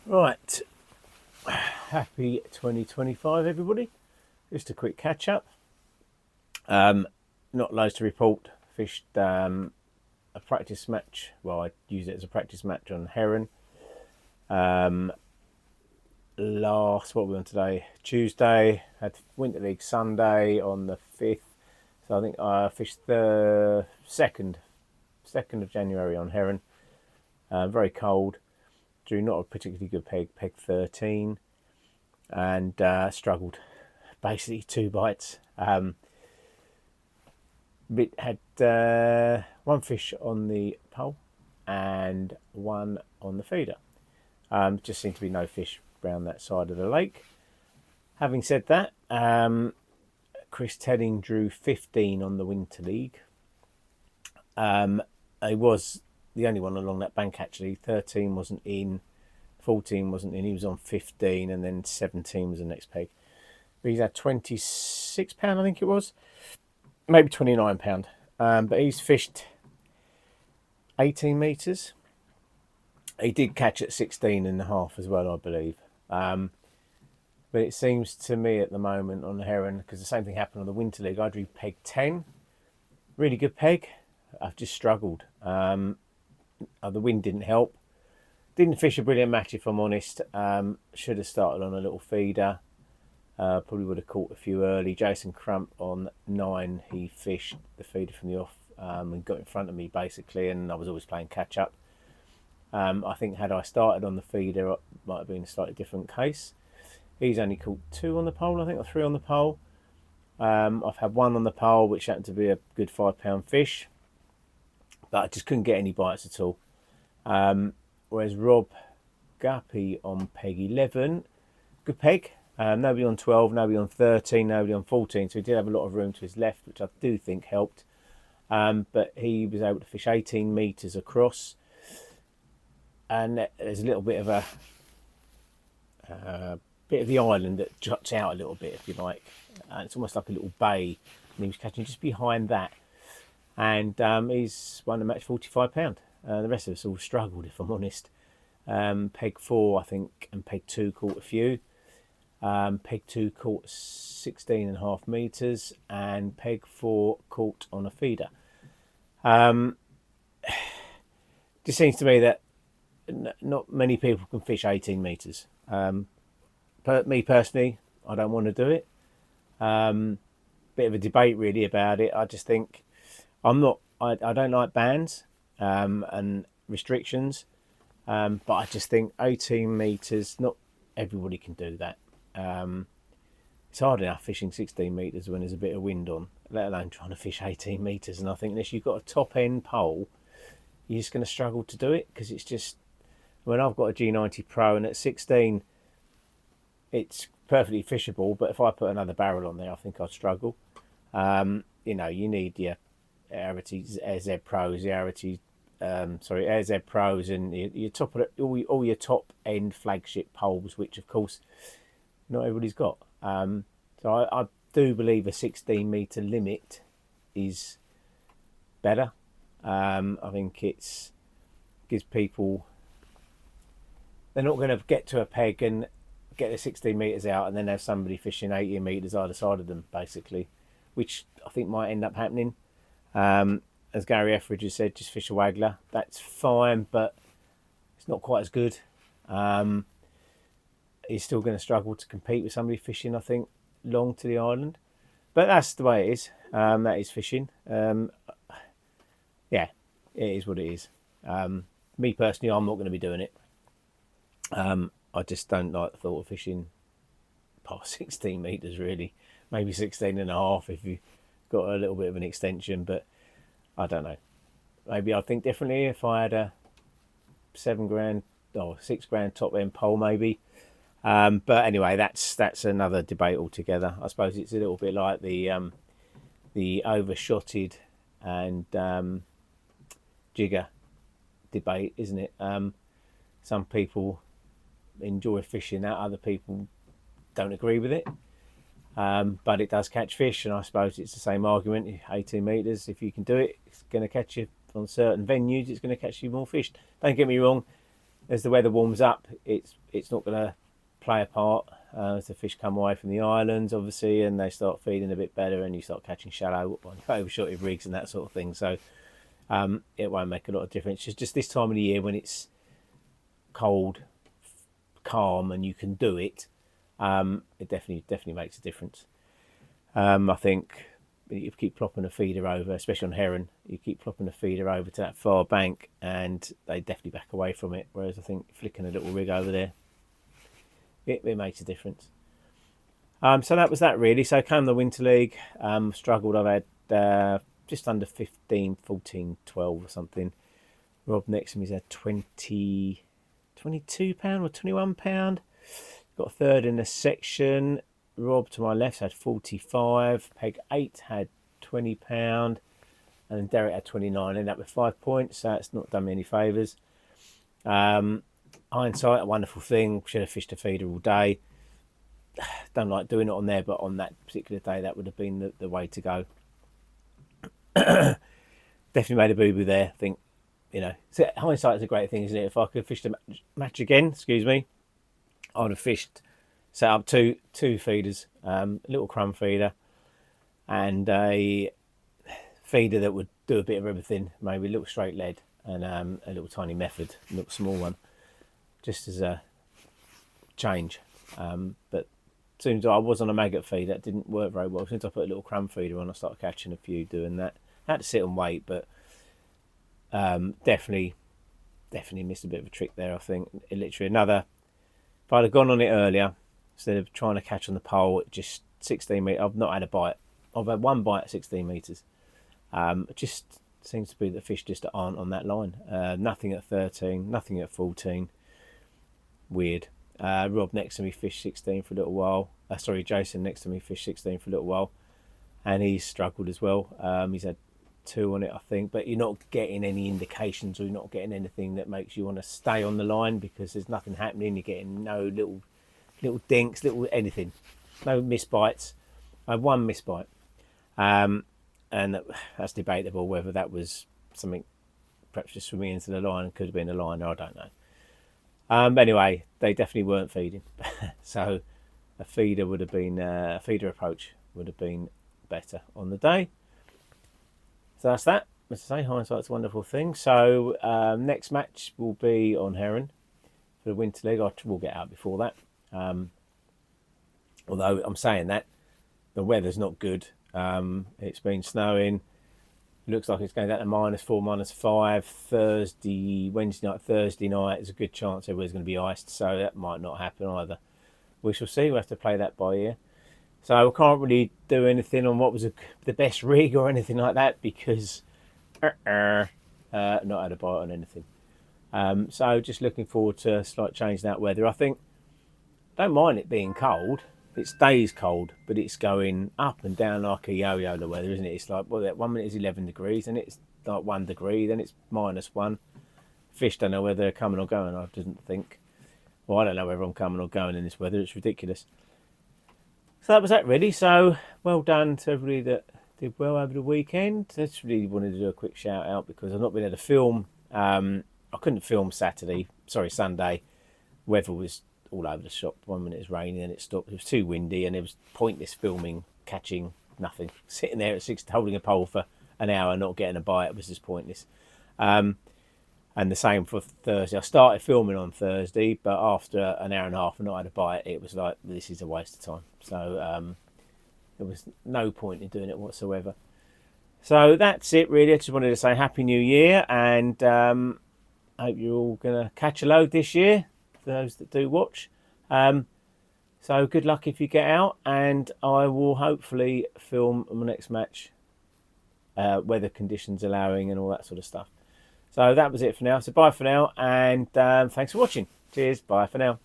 Right, happy 2025 everybody. Just a quick catch up. Not loads to report. Fished a practice match. Well, I used it as a practice match on Heron. What were we on today? Tuesday. Had Winter League Sunday on the 5th. So I think I fished the 2nd of January on Heron. Very cold. Drew not a particularly good peg 13, and struggled. Basically 2 bites. Had one fish on the pole and one on the feeder. Just seemed to be no fish around that side of the lake. Having said that, Chris Tedding drew 15 on the Winter League. He was the only one along that bank actually. 13 wasn't in, 14 wasn't in. He was on 15, and then 17 was the next peg. But he's had £26, I think it was, maybe £29. But he's fished 18 metres. He did catch at 16.5 as well, I believe. But it seems to me at the moment on the Heron, because the same thing happened on the Winter League, I drew peg 10. Really good peg. I've just struggled. The wind didn't help. Didn't fish a brilliant match, if I'm honest. Should have started on a little feeder. Probably would have caught a few early. Jason Crump on 9. He fished the feeder from the off and got in front of me, basically, and I was always playing catch up. I think had I started on the feeder, it might have been a slightly different case. He's only caught 2 on the pole, I think, or 3 on the pole. I've had 1 on the pole, which happened to be a good £5 fish, but I just couldn't get any bites at all. Whereas Rob Guppy on peg 11, good peg. Nobody on 12, nobody on 13, nobody on 14, so he did have a lot of room to his left, which I do think helped. But he was able to fish 18 metres across, and there's a little bit of the island that juts out a little bit, if you like. It's almost like a little bay, and he was catching just behind that. And he's won the match £45. The rest of us all struggled, if I'm honest. Peg 4, I think, and peg 2 caught a few. Peg 2 caught 16.5 metres, and peg 4 caught on a feeder. Just seems to me that not many people can fish 18 metres. Me personally, I don't want to do it. Bit of a debate really about it. I just think I don't like bans and restrictions, but I just think 18 metres, not everybody can do that. It's hard enough fishing 16 metres when there's a bit of wind on, let alone trying to fish 18 metres. And I think unless you've got a top end pole, you're just going to struggle to do it, because it's just, when I've got a G90 Pro and at 16 it's perfectly fishable, but if I put another barrel on there, I think I'd struggle. You need your AirZ Pros, AirZ Pros, and your top of all your top end flagship poles, which of course not everybody's got. So I do believe a 16 metre limit is better. I think it gives people, they're not going to get to a peg and get the 16 metres out and then have somebody fishing 18 metres either side of them, basically, which I think might end up happening. As Gary Etheridge has said, just fish a waggler. That's fine, but it's not quite as good. He's still going to struggle to compete with somebody fishing, I think, long to the island. But that's the way it is. That is fishing. Yeah, it is what it is. Me personally, I'm not going to be doing it. I just don't like the thought of fishing past 16 metres, really. Maybe 16.5 if you've got a little bit of an extension, but I don't know. Maybe I'd think differently if I had a £7,000 or £6,000 top end pole, maybe. But anyway, that's another debate altogether. I suppose it's a little bit like the overshotted and jigger debate, isn't it? Some people enjoy fishing that, other people don't agree with it. But it does catch fish, and I suppose it's the same argument. 18 metres, if you can do it, it's going to catch you on certain venues, it's going to catch you more fish. Don't get me wrong, as the weather warms up, it's not going to play a part as the fish come away from the islands, obviously, and they start feeding a bit better, and you start catching shallow on overshotted rigs and that sort of thing. So it won't make a lot of difference. It's just this time of the year when it's cold, calm, and you can do it. It definitely makes a difference. I think you keep plopping a feeder over, especially on herring, you keep plopping a feeder over to that far bank and they definitely back away from it. Whereas I think flicking a little rig over there, it makes a difference. So that was that really. So came the Winter League, struggled. I've had just under 15, 14, 12 or something. Rob next to me's had 22 pound or 21 pound. Got third in the section. Rob to my left had 45. Peg 8 had 20 pound. And then Derek had 29. Ended up with 5 points. So that's not done me any favours. Hindsight, a wonderful thing. Should have fished a feeder all day. Don't like doing it on there, but on that particular day, that would have been the way to go. Definitely made a boo-boo there. I think, so hindsight is a great thing, isn't it? If I could have fished a match again, I would have set up two feeders, a little crumb feeder and a feeder that would do a bit of everything, maybe a little straight lead and a little tiny method, a little small one, just as a change. But as soon as I was on a maggot feed, that didn't work very well. As soon as I put a little crumb feeder on, I started catching a few doing that. I had to sit and wait, but definitely missed a bit of a trick there, I think. Literally if I'd have gone on it earlier, instead of trying to catch on the pole at just 16 metres, I've not had a bite. I've had one bite at 16 metres. It just seems to be that fish just aren't on that line. Nothing at 13, nothing at 14. Weird. Rob next to me fished 16 for a little while. Jason next to me fished 16 for a little while. And he's struggled as well. He's had 2 on it, I think. But you're not getting any indications, or you're not getting anything that makes you want to stay on the line, because there's nothing happening. You're getting no little dinks, little anything. No misbites. I had 1 misbite. And that's debatable whether that was something perhaps just swimming into the line, could have been a liner, I don't know. But anyway, they definitely weren't feeding. So a feeder approach would have been better on the day. So that's that. As I say, hindsight's a wonderful thing. So next match will be on herring for the Winter League. We'll get out before that. Although I'm saying that, the weather's not good. It's been snowing. It looks like it's going down to -4, -5. Thursday night, there's a good chance everywhere's going to be iced, so that might not happen either. We shall see. We'll have to play that by ear. So we can't really do anything on what was the best rig or anything like that, because not had a bite on anything. So just looking forward to a slight change in that weather. I think, don't mind it being cold. It stays cold, but it's going up and down like a yo-yo, the weather, isn't it? It's like, well, 1 minute is 11 degrees, then it's like 1 degree, then it's -1. Fish don't know whether they're coming or going, I didn't think. Well, I don't know whether I'm coming or going in this weather. It's ridiculous. So that was that, really. So well done to everybody that did well over the weekend. Just really wanted to do a quick shout out, because I've not been able to film. I couldn't film Sunday. Weather was all over the shop. 1 minute it was raining and it stopped. It was too windy and it was pointless filming, catching nothing. Sitting there at 6 holding a pole for an hour, not getting a bite, was just pointless. And the same for Thursday. I started filming on Thursday, but after an hour and a half and not had a bite, it was like, this is a waste of time. So there was no point in doing it whatsoever. So that's it, really. I just wanted to say Happy New Year, and I hope you're all going to catch a load this year, for those that do watch. So good luck if you get out, and I will hopefully film my next match, weather conditions allowing and all that sort of stuff. So that was it for now. So bye for now, and thanks for watching. Cheers. Bye for now.